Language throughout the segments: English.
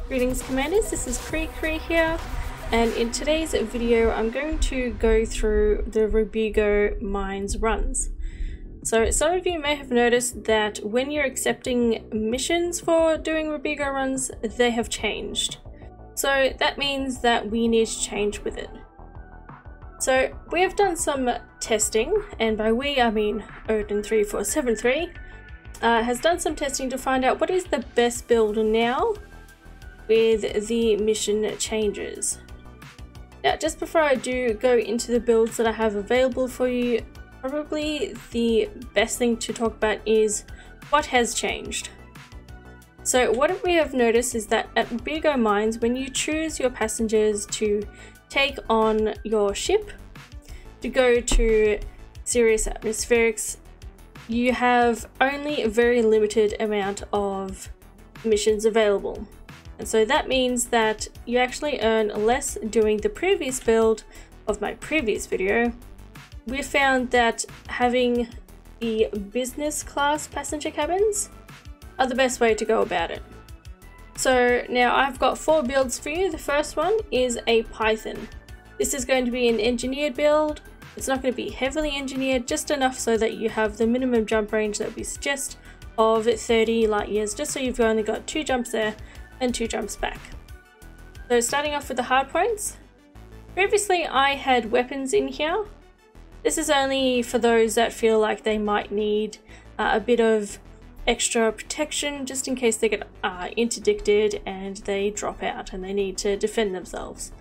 Greetings Commanders, this is Cree here, and in today's video I'm going to go through the Rubigo Mines runs. So some of you may have noticed that when you're accepting missions for doing Rubigo runs, they have changed. So that means that we need to change with it. So we have done some testing, and by we I mean Odin3473 has done some testing to find out what is the best build now with the mission changes. Now, just before I do go into the builds that I have available for you, probably the best thing to talk about is what has changed. So what we have noticed is that at Rubigo Mines, when you choose your passengers to take on your ship to go to Sirius Atmospherics, you have only a very limited amount of missions available. And so that means that you actually earn less doing the previous build of my previous video. We found that having the business class passenger cabins are the best way to go about it. So now I've got 4 builds for you. The first one is a Python. This is going to be an engineered build. It's not going to be heavily engineered, just enough so that you have the minimum jump range that we suggest of 30 light years, just so you've only got 2 jumps there and 2 jumps back. So starting off with the hard points. Previously I had weapons in here. This is only for those that feel like they might need a bit of extra protection just in case they get interdicted and they drop out and they need to defend themselves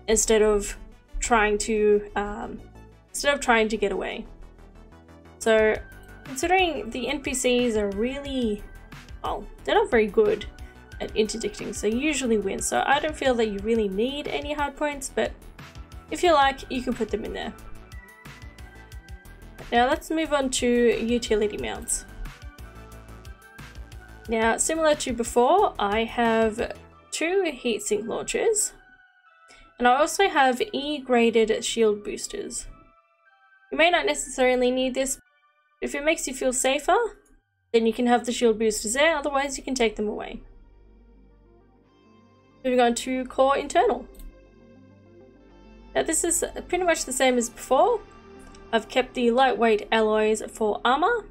instead of trying to get away. So considering the NPCs are really, well, they're not very good at interdicting, so you usually win. So I don't feel that you really need any hard points, but if you like, you can put them in there. Now let's move on to utility mounts. Now, similar to before, I have 2 heatsink launchers, and I also have E-graded shield boosters. You may not necessarily need this. If it makes you feel safer, then you can have the shield boosters there, otherwise you can take them away. Moving on to core internal. Now this is pretty much the same as before. I've kept the lightweight alloys for armor.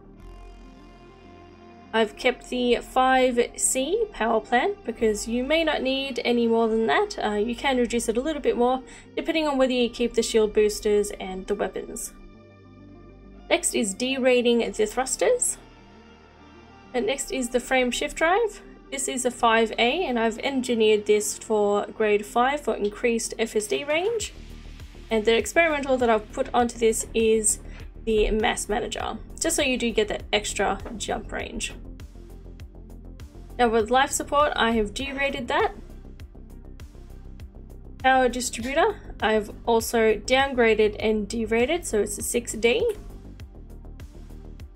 I've kept the 5C power plant because you may not need any more than that. You can reduce it a little bit more depending on whether you keep the shield boosters and the weapons. Next is derating the thrusters. And next is the frame shift drive. This is a 5A and I've engineered this for grade 5 for increased FSD range. And the experimental that I've put onto this is the mass manager, just so you do get that extra jump range. Now with life support, I have derated that. Power distributor, I've also downgraded and derated, so it's a 6D.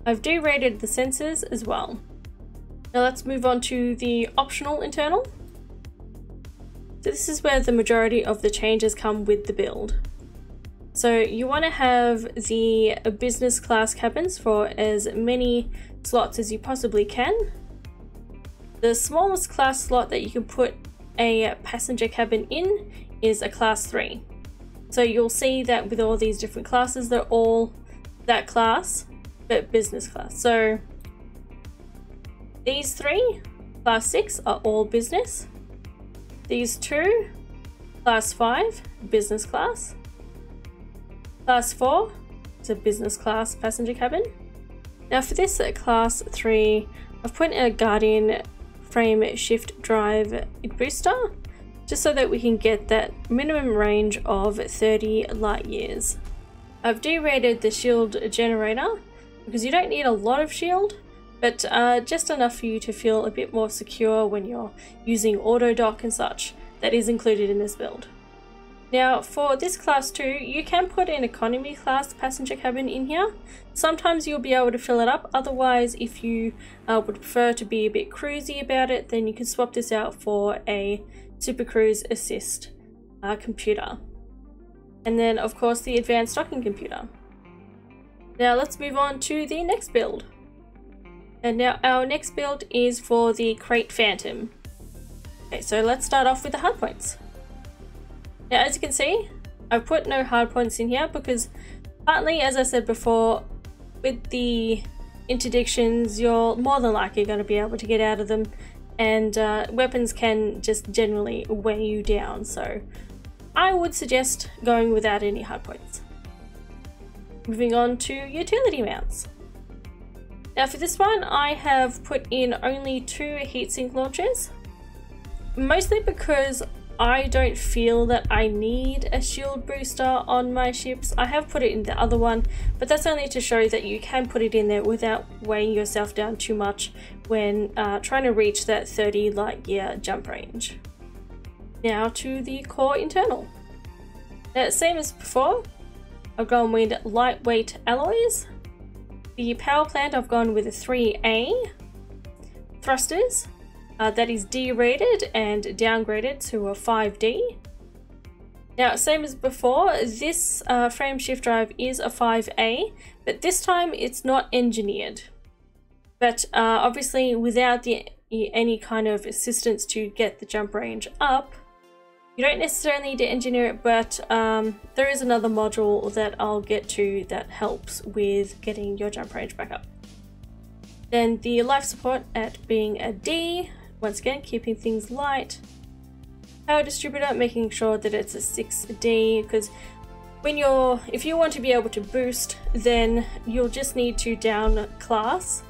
I've derated the sensors as well. Now let's move on to the optional internal. So this is where the majority of the changes come with the build. So you want to have the business class cabins for as many slots as you possibly can. The smallest class slot that you can put a passenger cabin in is a class 3. So you'll see that with all these different classes, they're all that class, but business class. So these 3, class 6, are all business. These 2, class 5, business class. Class 4 is a business class passenger cabin. Now for this class 3, I've put in a Guardian frame shift drive booster, just so that we can get that minimum range of 30 light years. I've derated the shield generator because you don't need a lot of shield, but just enough for you to feel a bit more secure when you're using auto dock and such. That is included in this build. Now for this class 2, you can put an economy class passenger cabin in here. Sometimes you'll be able to fill it up, otherwise if you would prefer to be a bit cruisy about it, then you can swap this out for a Super Cruise Assist computer. And then of course the advanced docking computer. Now let's move on to the next build. And now our next build is for the Crate Phantom. Okay, so let's start off with the hardpoints. Now, as you can see, I've put no hardpoints in here because partly, as I said before, with the interdictions, you're more than likely going to be able to get out of them, and weapons can just generally weigh you down, so I would suggest going without any hardpoints. Moving on to utility mounts. Now for this one, I have put in only 2 heatsink launchers, mostly because I don't feel that I need a shield booster on my ships. I have put it in the other one, but that's only to show that you can put it in there without weighing yourself down too much when trying to reach that 30 light year jump range. Now to the core internal. Now, same as before, I've gone with lightweight alloys. The power plant, I've gone with a 3A. Thrusters, that is D-rated and downgraded to a 5D. Now, same as before, this frame shift drive is a 5A, but this time it's not engineered. But obviously, without any kind of assistance to get the jump range up, you don't necessarily need to engineer it, but there is another module that I'll get to that helps with getting your jump range back up. Then the life support at being a D, once again keeping things light. Power distributor, making sure that it's a 6D, because if you want to be able to boost, then you'll just need to down class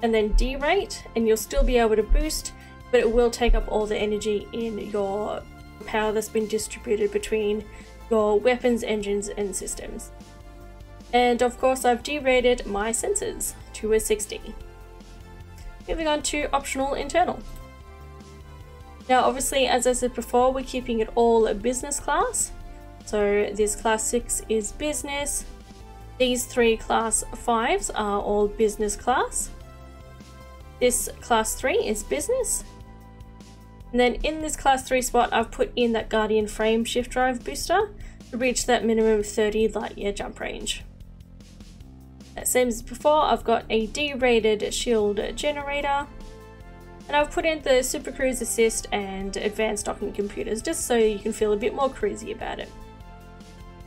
and then derate, and you'll still be able to boost, but it will take up all the energy in your power that's been distributed between your weapons, engines, and systems. And of course, I've derated my sensors to a 60. Moving on to optional internal. Now, obviously, as I said before, we're keeping it all business class. So this class 6 is business. These 3 class 5s are all business class. This class 3 is business. And then in this class 3 spot, I've put in that Guardian frame shift drive booster to reach that minimum 30 light year jump range. Same as before, I've got a D-rated shield generator, and I've put in the Super Cruise Assist and advanced docking computers just so you can feel a bit more cruisy about it.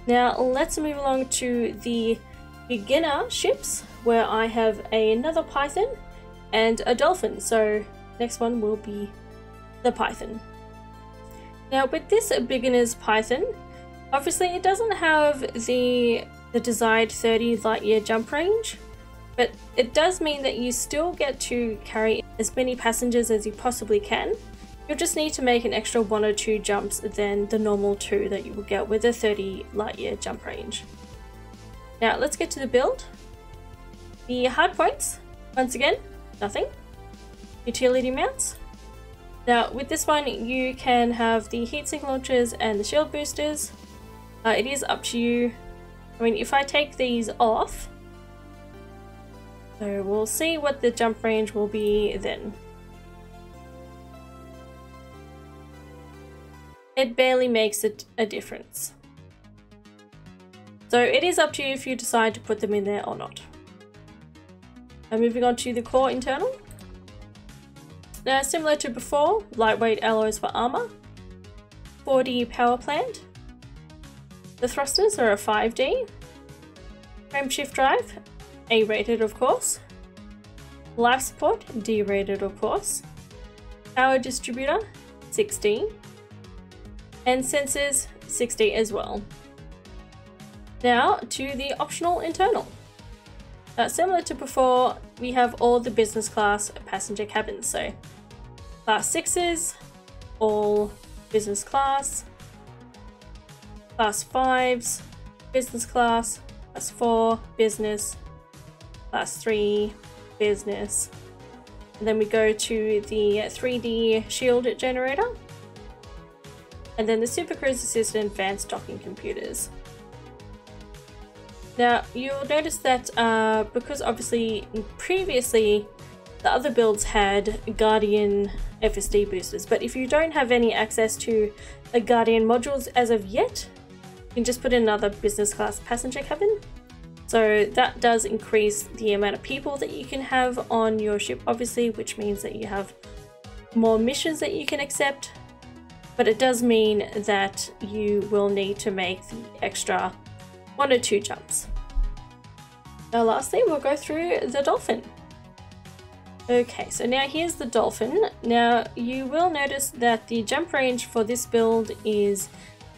Now let's move along to the beginner ships, where I have another Python and a Dolphin. So next one will be the Python. Now with this beginner's Python, obviously it doesn't have the desired 30 light year jump range, but it does mean that you still get to carry as many passengers as you possibly can. You'll just need to make an extra 1 or 2 jumps than the normal 2 that you will get with a 30 light year jump range. Now let's get to the build. The hard points, once again, nothing. Utility mounts. Now with this one, you can have the heatsink launchers and the shield boosters. It is up to you. I mean, if I take these off, so we'll see what the jump range will be then. It barely makes it a difference. So it is up to you if you decide to put them in there or not. Now moving on to the core internal. Now similar to before, lightweight alloys for armor, 4D power plant. The thrusters are a 5D. Frame shift drive, A-rated of course. Life support, D-rated of course. Power distributor, 6D. And sensors, 6D as well. Now to the optional internal. Similar to before, we have all the business class passenger cabins. So class 6s, all business class. Class 5s, business class. Class 4, business. Class 3, business. And then we go to the 3D shield generator. And then the Super Cruise Assist and advanced docking computers. Now you'll notice that because obviously previously the other builds had Guardian FSD boosters, but if you don't have any access to the Guardian modules as of yet, you can just put in another business class passenger cabin. So that does increase the amount of people that you can have on your ship, obviously, which means that you have more missions that you can accept, but it does mean that you will need to make the extra 1 or 2 jumps. Now lastly, we'll go through the dolphin. Okay, so now here's the dolphin. Now you will notice that the jump range for this build is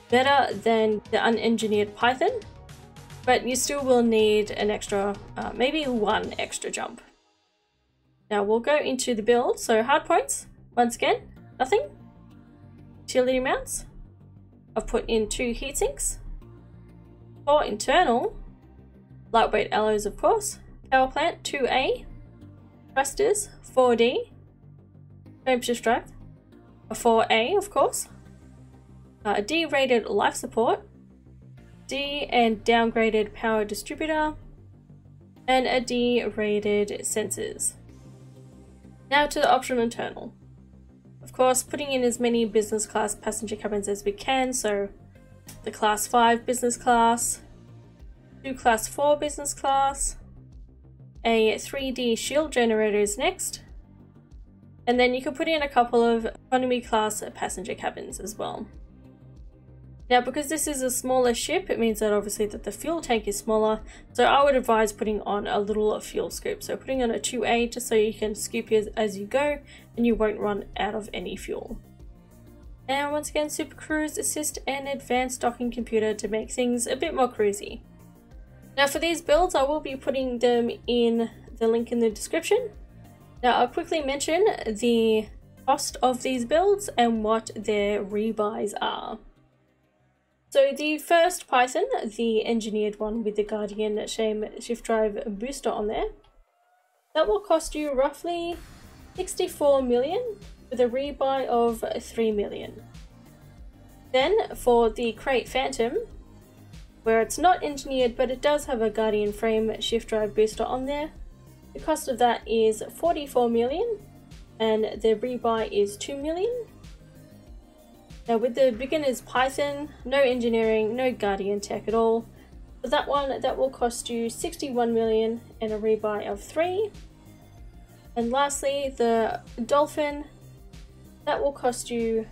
better than the unengineered Python, but you still will need an extra, maybe 1 extra jump. Now we'll go into the build. So hardpoints, once again, nothing. Utility mounts, I've put in 2 heatsinks. For internal, lightweight alloys of course, power plant 2A, thrusters 4D, frame shift drive a 4A of course, a D-rated life support, D and downgraded power distributor, and a D-rated sensors. Now to the optional internal. Of course, putting in as many business class passenger cabins as we can, so the class 5 business class, 2 class 4 business class, a 3D shield generators next, and then you can put in a couple of economy class passenger cabins as well. Now because this is a smaller ship, it means that obviously that the fuel tank is smaller, so I would advise putting on a little fuel scoop. So putting on a 2A just so you can scoop as you go and you won't run out of any fuel. And once again, Super Cruise Assist and Advanced Docking Computer to make things a bit more cruisy. Now for these builds, I will be putting them in the link in the description. Now I'll quickly mention the cost of these builds and what their rebuys are. So the first Python, the engineered one with the Guardian Shame Shift Drive booster on there, that will cost you roughly 64 million with a rebuy of 3 million. Then for the Crate Phantom, where it's not engineered but it does have a Guardian Frame Shift Drive booster on there, the cost of that is 44 million and the rebuy is 2 million. Now with the beginner's Python, no engineering, no Guardian tech at all. For that one, that will cost you 61 million and a rebuy of 3. And lastly, the Dolphin, that will cost you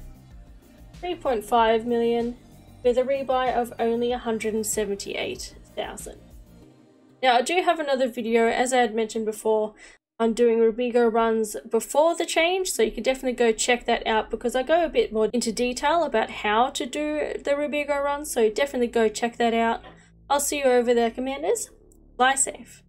3.5 million with a rebuy of only 178,000. Now I do have another video, as I had mentioned before, on doing Rubigo runs before the change, so you can definitely go check that out because I go a bit more into detail about how to do the Rubigo runs, so definitely go check that out. I'll see you over there, Commanders. Fly safe.